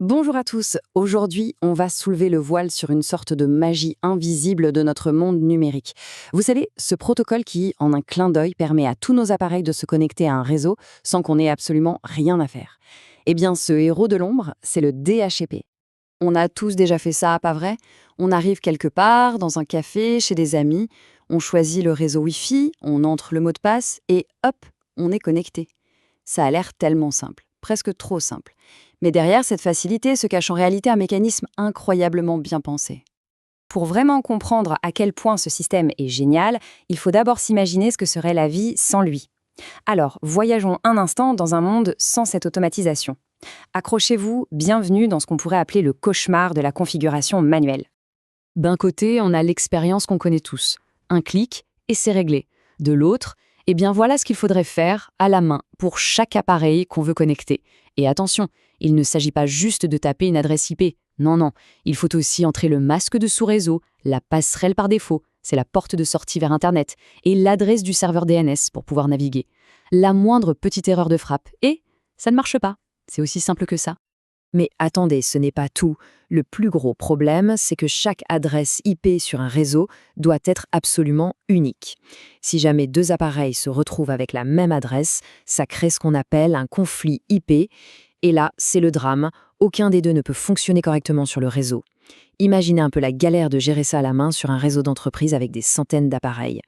Bonjour à tous, aujourd'hui on va soulever le voile sur une sorte de magie invisible de notre monde numérique. Vous savez, ce protocole qui, en un clin d'œil, permet à tous nos appareils de se connecter à un réseau sans qu'on ait absolument rien à faire. Eh bien, ce héros de l'ombre, c'est le DHCP. On a tous déjà fait ça, pas vrai? On arrive quelque part, dans un café, chez des amis, on choisit le réseau Wi-Fi, on entre le mot de passe et hop, on est connecté. Ça a l'air tellement simple, presque trop simple. Mais derrière cette facilité se cache en réalité un mécanisme incroyablement bien pensé. Pour vraiment comprendre à quel point ce système est génial, il faut d'abord s'imaginer ce que serait la vie sans lui. Alors, voyageons un instant dans un monde sans cette automatisation. Accrochez-vous, bienvenue dans ce qu'on pourrait appeler le cauchemar de la configuration manuelle. D'un côté, on a l'expérience qu'on connaît tous. Un clic et c'est réglé. De l'autre, eh bien voilà ce qu'il faudrait faire à la main pour chaque appareil qu'on veut connecter. Et attention, il ne s'agit pas juste de taper une adresse IP. Non, non, il faut aussi entrer le masque de sous-réseau, la passerelle par défaut, c'est la porte de sortie vers Internet, et l'adresse du serveur DNS pour pouvoir naviguer. La moindre petite erreur de frappe, et ça ne marche pas. C'est aussi simple que ça. Mais attendez, ce n'est pas tout. Le plus gros problème, c'est que chaque adresse IP sur un réseau doit être absolument unique. Si jamais deux appareils se retrouvent avec la même adresse, ça crée ce qu'on appelle un conflit IP. Et là, c'est le drame. Aucun des deux ne peut fonctionner correctement sur le réseau. Imaginez un peu la galère de gérer ça à la main sur un réseau d'entreprise avec des centaines d'appareils.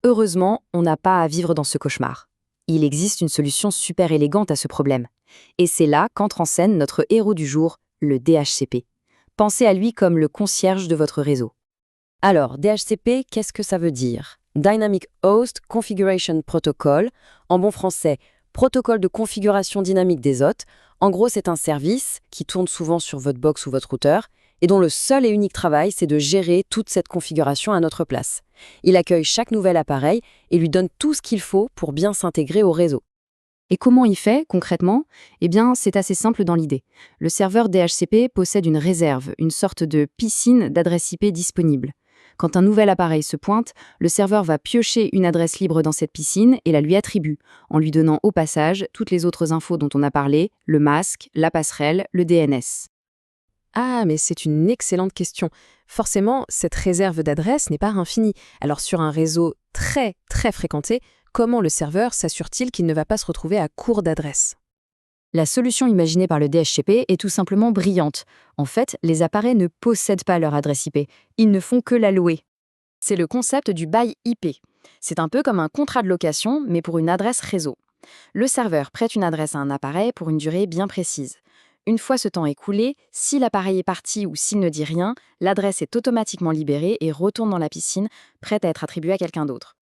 Heureusement, on n'a pas à vivre dans ce cauchemar. Il existe une solution super élégante à ce problème. Et c'est là qu'entre en scène notre héros du jour, le DHCP. Pensez à lui comme le concierge de votre réseau. Alors, DHCP, qu'est-ce que ça veut dire? Dynamic Host Configuration Protocol, en bon français, protocole de configuration dynamique des hôtes. En gros, c'est un service qui tourne souvent sur votre box ou votre routeur et dont le seul et unique travail, c'est de gérer toute cette configuration à notre place. Il accueille chaque nouvel appareil et lui donne tout ce qu'il faut pour bien s'intégrer au réseau. Et comment il fait, concrètement? Eh bien, c'est assez simple dans l'idée. Le serveur DHCP possède une réserve, une sorte de piscine d'adresses IP disponibles. Quand un nouvel appareil se pointe, le serveur va piocher une adresse libre dans cette piscine et la lui attribue, en lui donnant au passage toutes les autres infos dont on a parlé, le masque, la passerelle, le DNS. Ah, mais c'est une excellente question. Forcément, cette réserve d'adresses n'est pas infinie. Alors sur un réseau très très fréquenté, comment le serveur s'assure-t-il qu'il ne va pas se retrouver à court d'adresses? La solution imaginée par le DHCP est tout simplement brillante. En fait, les appareils ne possèdent pas leur adresse IP, ils ne font que la louer. C'est le concept du bail IP. C'est un peu comme un contrat de location, mais pour une adresse réseau. Le serveur prête une adresse à un appareil pour une durée bien précise. Une fois ce temps écoulé, si l'appareil est parti ou s'il ne dit rien, l'adresse est automatiquement libérée et retourne dans la piscine, prête à être attribuée à quelqu'un d'autre.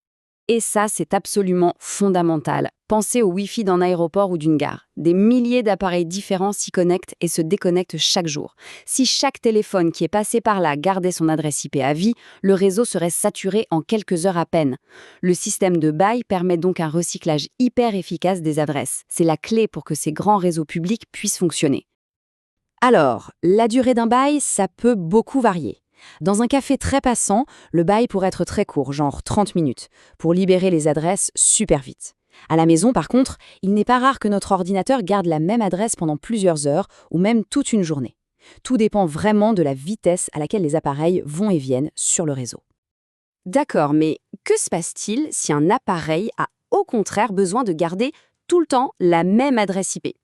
Et ça, c'est absolument fondamental. Pensez au Wi-Fi d'un aéroport ou d'une gare. Des milliers d'appareils différents s'y connectent et se déconnectent chaque jour. Si chaque téléphone qui est passé par là gardait son adresse IP à vie, le réseau serait saturé en quelques heures à peine. Le système de bail permet donc un recyclage hyper efficace des adresses. C'est la clé pour que ces grands réseaux publics puissent fonctionner. Alors, la durée d'un bail, ça peut beaucoup varier. Dans un café très passant, le bail pourrait être très court, genre 30 minutes, pour libérer les adresses super vite. À la maison, par contre, il n'est pas rare que notre ordinateur garde la même adresse pendant plusieurs heures ou même toute une journée. Tout dépend vraiment de la vitesse à laquelle les appareils vont et viennent sur le réseau. D'accord, mais que se passe-t-il si un appareil a au contraire besoin de garder tout le temps la même adresse IP?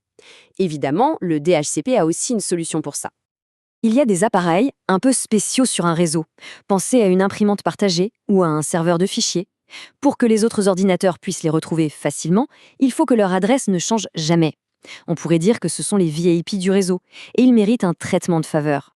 Évidemment, le DHCP a aussi une solution pour ça. Il y a des appareils un peu spéciaux sur un réseau. Pensez à une imprimante partagée ou à un serveur de fichiers. Pour que les autres ordinateurs puissent les retrouver facilement, il faut que leur adresse ne change jamais. On pourrait dire que ce sont les VIP du réseau, et ils méritent un traitement de faveur.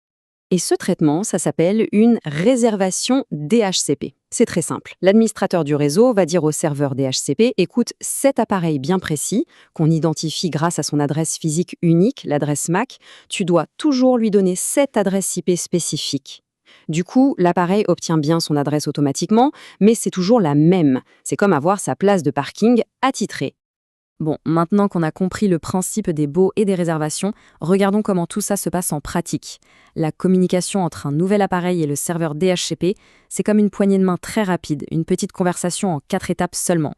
Et ce traitement, ça s'appelle une réservation DHCP. C'est très simple. L'administrateur du réseau va dire au serveur DHCP: écoute, cet appareil bien précis, qu'on identifie grâce à son adresse physique unique, l'adresse MAC, tu dois toujours lui donner cette adresse IP spécifique. Du coup, l'appareil obtient bien son adresse automatiquement, mais c'est toujours la même. C'est comme avoir sa place de parking attitrée. Bon, maintenant qu'on a compris le principe des baux et des réservations, regardons comment tout ça se passe en pratique. La communication entre un nouvel appareil et le serveur DHCP, c'est comme une poignée de main très rapide, une petite conversation en 4 étapes seulement.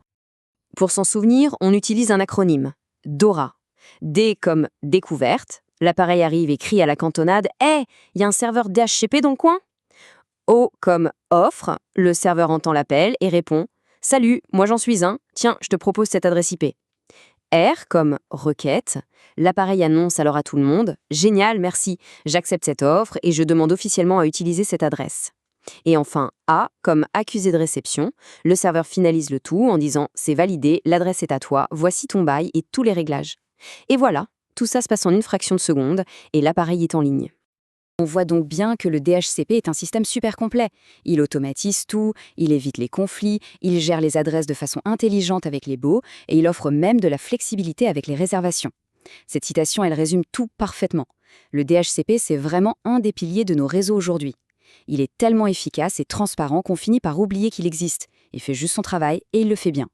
Pour s'en souvenir, on utilise un acronyme, DORA. D comme découverte, L'appareil arrive et crie à la cantonade « Hé, il y a un serveur DHCP dans le coin ?» O comme offre, le serveur entend l'appel et répond « Salut, moi j'en suis un, tiens, je te propose cette adresse IP. » R comme requête, l'appareil annonce alors à tout le monde « Génial, merci, j'accepte cette offre et je demande officiellement à utiliser cette adresse. » Et enfin A comme accusé de réception, le serveur finalise le tout en disant « C'est validé, l'adresse est à toi, voici ton bail et tous les réglages. » Et voilà, tout ça se passe en une fraction de seconde et l'appareil est en ligne. On voit donc bien que le DHCP est un système super complet. Il automatise tout, il évite les conflits, il gère les adresses de façon intelligente avec les baux et il offre même de la flexibilité avec les réservations. Cette citation, elle résume tout parfaitement. Le DHCP, c'est vraiment un des piliers de nos réseaux aujourd'hui. Il est tellement efficace et transparent qu'on finit par oublier qu'il existe. Il fait juste son travail et il le fait bien.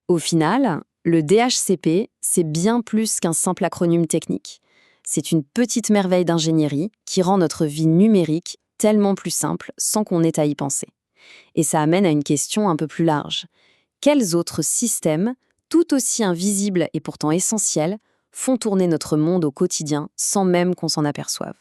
Au final, le DHCP, c'est bien plus qu'un simple acronyme technique. C'est une petite merveille d'ingénierie qui rend notre vie numérique tellement plus simple sans qu'on ait à y penser. Et ça amène à une question un peu plus large. Quels autres systèmes, tout aussi invisibles et pourtant essentiels, font tourner notre monde au quotidien sans même qu'on s'en aperçoive ?